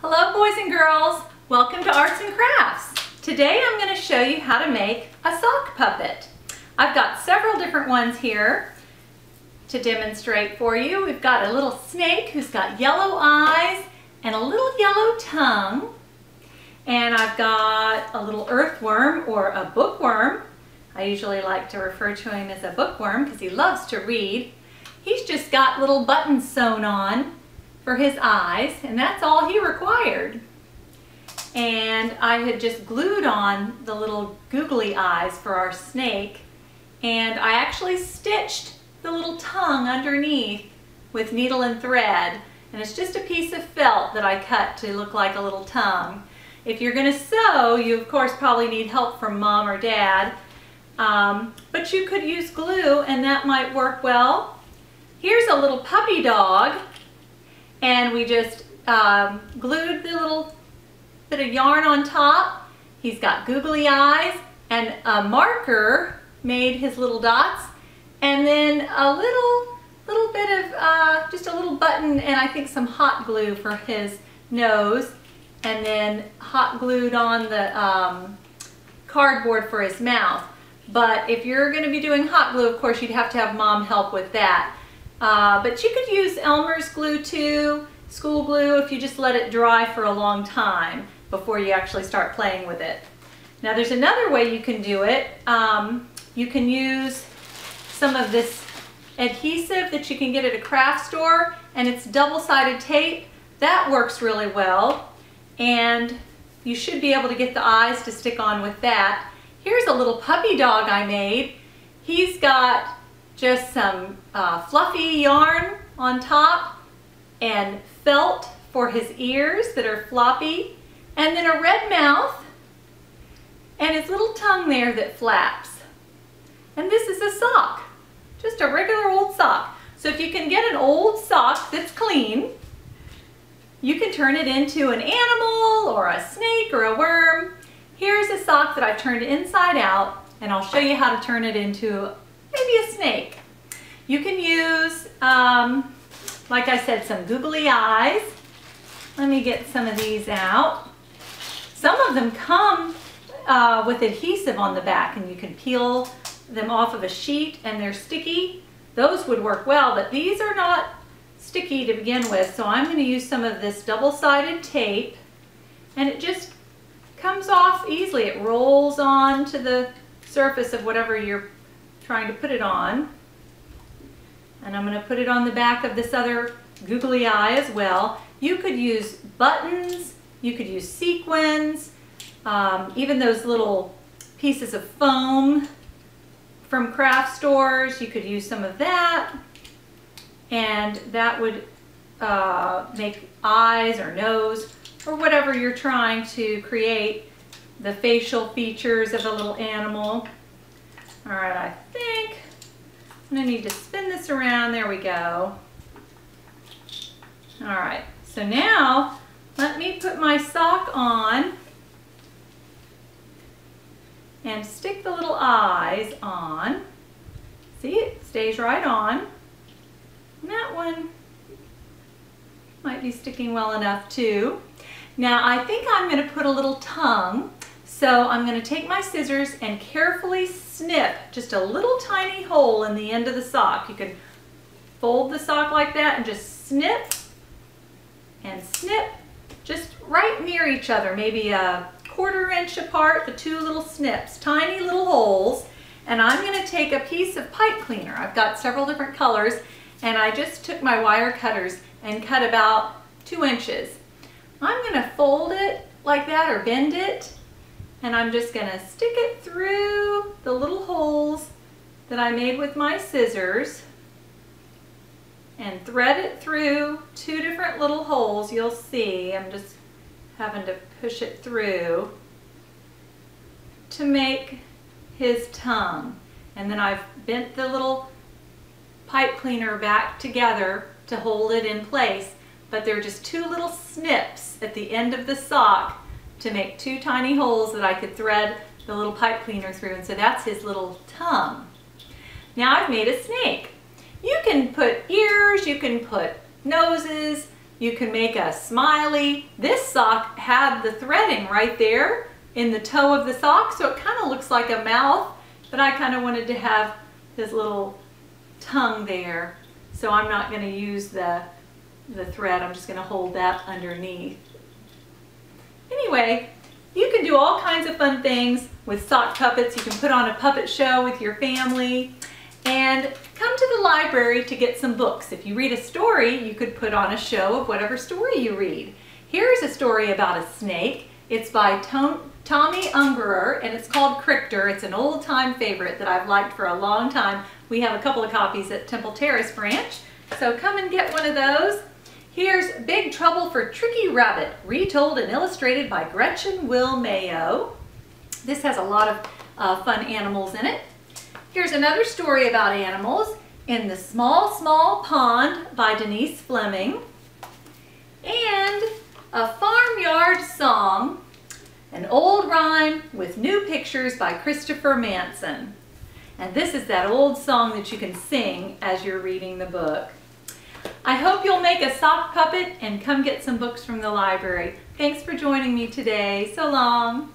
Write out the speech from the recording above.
Hello boys and girls, welcome to Arts and Crafts. Today I'm going to show you how to make a sock puppet. I've got several different ones here to demonstrate for you. We've got a little snake who's got yellow eyes and a little yellow tongue. And I've got a little earthworm or a bookworm. I usually like to refer to him as a bookworm because he loves to read. He's just got little buttons sewn on for his eyes, and that's all he required. And I had just glued on the little googly eyes for our snake, and I actually stitched the little tongue underneath with needle and thread, and it's just a piece of felt that I cut to look like a little tongue. If you're going to sew, you of course probably need help from mom or dad, but you could use glue and that might work well. Here's a little puppy dog, and we just glued the little bit of yarn on top. He's got googly eyes, and a marker made his little dots, and then a little bit of just a little button and I think some hot glue for his nose, and then hot glued on the cardboard for his mouth. But if you're going to be doing hot glue, of course you'd have to have mom help with that. But you could use Elmer's glue too, school glue, if you just let it dry for a long time before you actually start playing with it. Now there's another way you can do it. You can use some of this adhesive that you can get at a craft store, and it's double-sided tape. That works really well, and you should be able to get the eyes to stick on with that. Here's a little puppy dog I made. He's got just some fluffy yarn on top and felt for his ears that are floppy, and then a red mouth and his little tongue there that flaps. And this is a sock, just a regular old sock. So if you can get an old sock that's clean, you can turn it into an animal or a snake or a worm. Here's a sock that I've turned inside out, and I'll show you how to turn it into maybe a snake. You can use, like I said, some googly eyes. Let me get some of these out. Some of them come with adhesive on the back, and you can peel them off of a sheet and they're sticky. Those would work well, but these are not sticky to begin with, so I'm going to use some of this double-sided tape, and it just comes off easily. It rolls on to the surface of whatever you're trying to put it on. And I'm going to put it on the back of this other googly eye as well. You could use buttons, you could use sequins, even those little pieces of foam from craft stores. You could use some of that, and that would make eyes or nose or whatever you're trying to create, the facial features of a little animal. All right, I think I'm going to need to spin this around. There we go. All right, so now let me put my sock on and stick the little eyes on. See, it stays right on. And that one might be sticking well enough too. Now I think I'm going to put a little tongue. So I'm going to take my scissors and carefully snip just a little tiny hole in the end of the sock. You can fold the sock like that and just snip and snip just right near each other, maybe a 1/4 inch apart, the two little snips, tiny little holes. And I'm going to take a piece of pipe cleaner. I've got several different colors, and I just took my wire cutters and cut about 2 inches. I'm going to fold it like that or bend it, and I'm just going to stick it through the little holes that I made with my scissors and thread it through 2 different little holes. You'll see I'm just having to push it through to make his tongue. And then I've bent the little pipe cleaner back together to hold it in place, but they're just 2 little snips at the end of the sock to make 2 tiny holes that I could thread the little pipe cleaner through, and so that's his little tongue. Now I've made a snake. You can put ears, you can put noses, You can make a smiley. This sock had the threading right there in the toe of the sock, so it kind of looks like a mouth, but I kind of wanted to have his little tongue there. So I'm not going to use the thread. I'm just going to hold that underneath. Anyway, you can do all kinds of fun things with sock puppets. You can put on a puppet show with your family. And come to the library to get some books. If you read a story, you could put on a show of whatever story you read. Here's a story about a snake. It's by Tommy Ungerer, and it's called Crictor. It's an old-time favorite that I've liked for a long time. We have a couple of copies at Temple Terrace branch, so come and get one of those. Here's Big Trouble for Tricky Rabbit, retold and illustrated by Gretchen Will Mayo. This has a lot of fun animals in it. Here's another story about animals, In the Small, Small Pond by Denise Fleming. And A Farmyard Song, an old rhyme with new pictures by Christopher Manson. And this is that old song that you can sing as you're reading the book. I hope you'll make a sock puppet and come get some books from the library. Thanks for joining me today. So long.